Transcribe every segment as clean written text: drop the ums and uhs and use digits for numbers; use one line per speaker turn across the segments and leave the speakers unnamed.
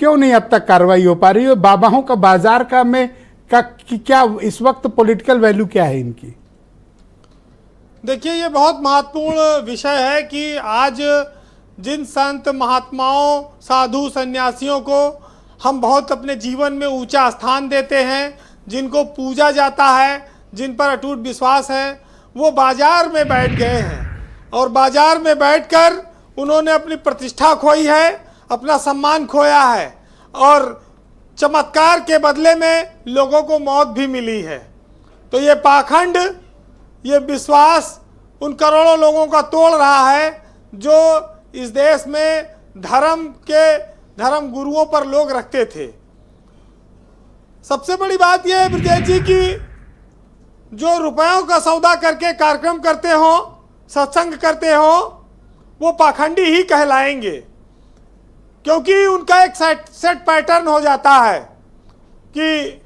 क्यों नहीं अब तक कार्रवाई हो पा रही है? बाबाओं का बाजार का में क्या इस वक्त पॉलिटिकल वैल्यू क्या है इनकी?
देखिए, ये बहुत महत्वपूर्ण विषय है कि आज जिन संत महात्माओं, साधु, सन्यासियों को हम बहुत अपने जीवन में ऊंचा स्थान देते हैं, जिनको पूजा जाता है, जिन पर अटूट विश्वास है, वो बाजार में बैठ गए हैं और बाजार में बैठकर उन्होंने अपनी प्रतिष्ठा खोई है, अपना सम्मान खोया है और चमत्कार के बदले में लोगों को मौत भी मिली है। तो ये पाखंड, ये विश्वास उन करोड़ों लोगों का तोड़ रहा है जो इस देश में धर्म गुरुओं पर लोग रखते थे। सबसे बड़ी बात यह है ब्रजेश जी की जो रुपयों का सौदा करके कार्यक्रम करते हो, सत्संग करते हो, वो पाखंडी ही कहलाएंगे, क्योंकि उनका एक सेट पैटर्न हो जाता है कि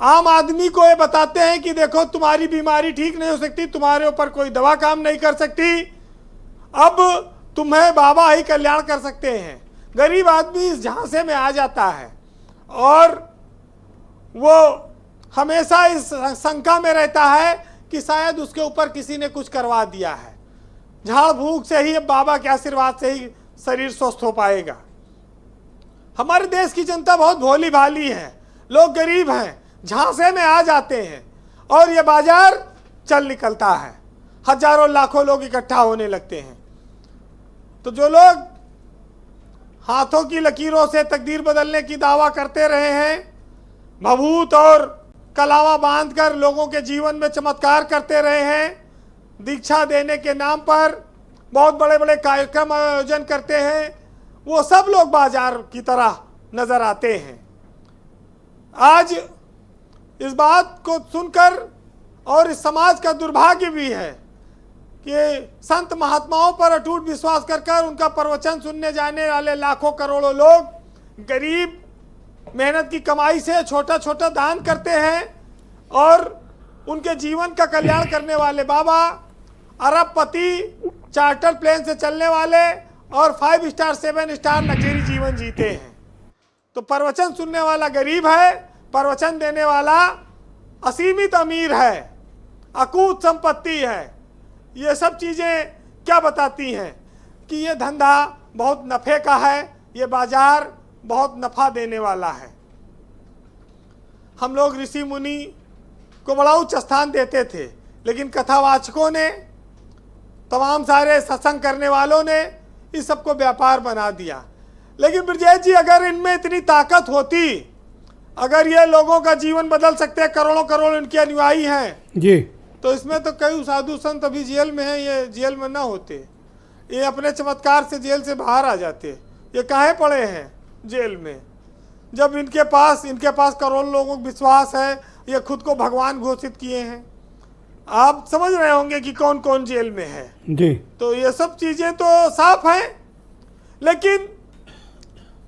आम आदमी को ये बताते हैं कि देखो तुम्हारी बीमारी ठीक नहीं हो सकती, तुम्हारे ऊपर कोई दवा काम नहीं कर सकती, अब तुम्हें बाबा ही कल्याण कर सकते हैं। गरीब आदमी इस झांसे में आ जाता है और वो हमेशा इस शंका में रहता है कि शायद उसके ऊपर किसी ने कुछ करवा दिया है, झाड़ फूक से ही, बाबा के आशीर्वाद से ही शरीर स्वस्थ हो पाएगा। हमारे देश की जनता बहुत भोली भाली है, लोग गरीब हैं, झांसे में आ जाते हैं और ये बाजार चल निकलता है, हजारों लाखों लोग इकट्ठा होने लगते हैं। तो जो लोग हाथों की लकीरों से तकदीर बदलने की दावा करते रहे हैं, भभूत और कलावा बांधकर लोगों के जीवन में चमत्कार करते रहे हैं, दीक्षा देने के नाम पर बहुत बड़े बड़े कार्यक्रम आयोजन करते हैं, वो सब लोग बाजार की तरह नजर आते हैं। आज इस बात को सुनकर और इस समाज का दुर्भाग्य भी है कि संत महात्माओं पर अटूट विश्वास कर उनका प्रवचन सुनने जाने वाले लाखों करोड़ों लोग गरीब मेहनत की कमाई से छोटा छोटा दान करते हैं और उनके जीवन का कल्याण करने वाले बाबा अरबपति, चार्टर प्लेन से चलने वाले और 5 स्टार 7 स्टार लग्जरी जीवन जीते हैं। तो प्रवचन सुनने वाला गरीब है, प्रवचन देने वाला असीमित अमीर है, अकूत संपत्ति है। ये सब चीज़ें क्या बताती हैं कि ये धंधा बहुत नफ़े का है, ये बाजार बहुत नफ़ा देने वाला है। हम लोग ऋषि मुनि को बड़ा उच्च स्थान देते थे, लेकिन कथावाचकों ने, तमाम सारे सत्संग करने वालों ने इस सबको व्यापार बना दिया। लेकिन ब्रजेश जी, अगर इनमें इतनी ताकत होती, अगर ये लोगों का जीवन बदल सकते, करोड़ों करोड़ इनके अनुयायी हैं
जी,
तो इसमें तो कई साधु संत अभी जेल में हैं, ये जेल में ना होते, ये अपने चमत्कार से जेल से बाहर आ जाते। ये काहे पड़े हैं जेल में जब इनके पास करोड़ों लोगों को विश्वास है, ये खुद को भगवान घोषित किए हैं। आप समझ रहे होंगे कि कौन कौन जेल में है
जी।
तो ये सब चीजें तो साफ हैं। लेकिन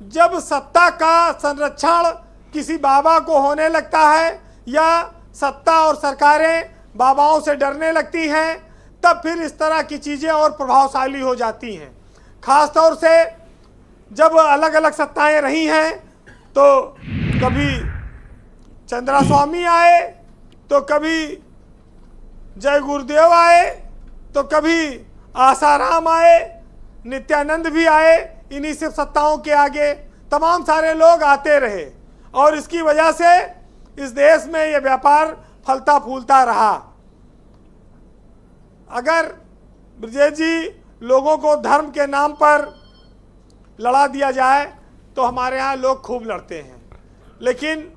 जब सत्ता का संरक्षण किसी बाबा को होने लगता है या सत्ता और सरकारें बाबाओं से डरने लगती हैं, तब फिर इस तरह की चीजें और प्रभावशाली हो जाती हैं। खास तौर से जब अलग अलग सत्ताएं रही हैं, तो कभी चंद्रा स्वामी आए, तो कभी जय गुरुदेव आए, तो कभी आसाराम आए, नित्यानंद भी आए। इन्हीं सब सत्ताओं के आगे तमाम सारे लोग आते रहे और इसकी वजह से इस देश में ये व्यापार फलता फूलता रहा। अगर ब्रजेश जी लोगों को धर्म के नाम पर लड़ा दिया जाए तो हमारे यहाँ लोग खूब लड़ते हैं, लेकिन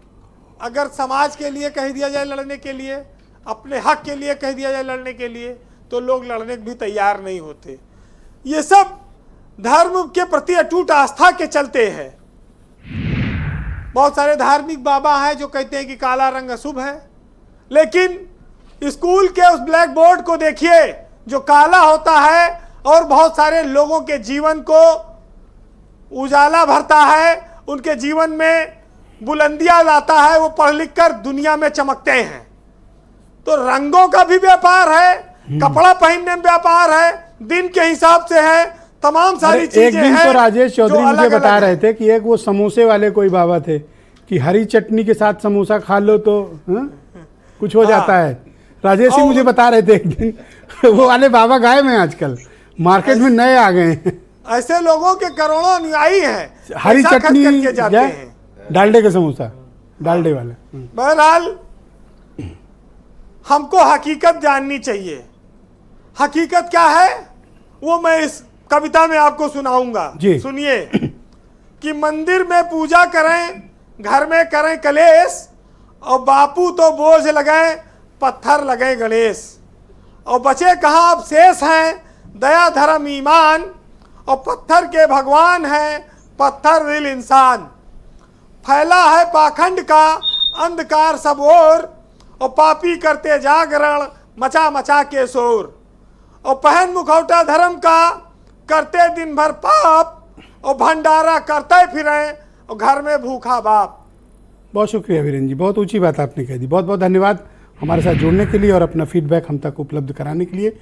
अगर समाज के लिए कह दिया जाए लड़ने के लिए, अपने हक के लिए कह दिया जाए लड़ने के लिए, तो लोग लड़ने भी तैयार नहीं होते। ये सब धर्म के प्रति अटूट आस्था के चलते हैं। बहुत सारे धार्मिक बाबा हैं जो कहते हैं कि काला रंग अशुभ है, लेकिन स्कूल के उस ब्लैक बोर्ड को देखिए जो काला होता है और बहुत सारे लोगों के जीवन को उजाला भरता है, उनके जीवन में बुलंदियां लाता है, वो पढ़ लिख कर दुनिया में चमकते हैं। तो रंगों का भी व्यापार है, कपड़ा पहनने में व्यापार है, दिन के हिसाब से है, तमाम सारी
अरे,
चीजें
एक दिन
हैं
तो राजेश
जो
चौधरी मुझे
अलग-अलग
बता
हैं।
रहे थे कि एक वो समोसे वाले कोई बाबा थे कि हरी चटनी के साथ समोसा खा लो तो कुछ हो जाता है। राजेश ही
और-
मुझे बता रहे थे एक दिन वो वाले बाबा गायब हैं आजकल, मार्केट में नए आ गए हैं।
ऐसे लोगों के करोड़ों अनुयायी हैं,
हरी
पैसा खर्च
चटनी
करके जाते
या
हैं।
डालडे का समोसा, डालडे वाला।
बहरहाल हमको हकीकत जाननी चाहिए। हकीकत क्या है वो मैं इस कविता में आपको सुनाऊंगा।
जी।
सुनिए कि मंदिर में पूजा करें, घर में करें कलेश, और बापू तो बोझ लगे, पत्थर लगे गणेश। और बचे कहाँ अब शेष हैं दया धर्म ईमान, और पत्थर के भगवान हैं पत्थर दिल इंसान। फैला है पाखंड का अंधकार सब ओर, और पापी करते जागरण मचा मचा के शोर। और पहन मुखौटा धर्म का करते दिन भर पाप, और भंडारा करते फिरें और घर में भूखा बाप।
बहुत शुक्रिया वीरेंद्र जी, बहुत ऊंची बात आपने कह दी। बहुत बहुत धन्यवाद हमारे साथ जुड़ने के लिए और अपना फीडबैक हम तक उपलब्ध कराने के लिए।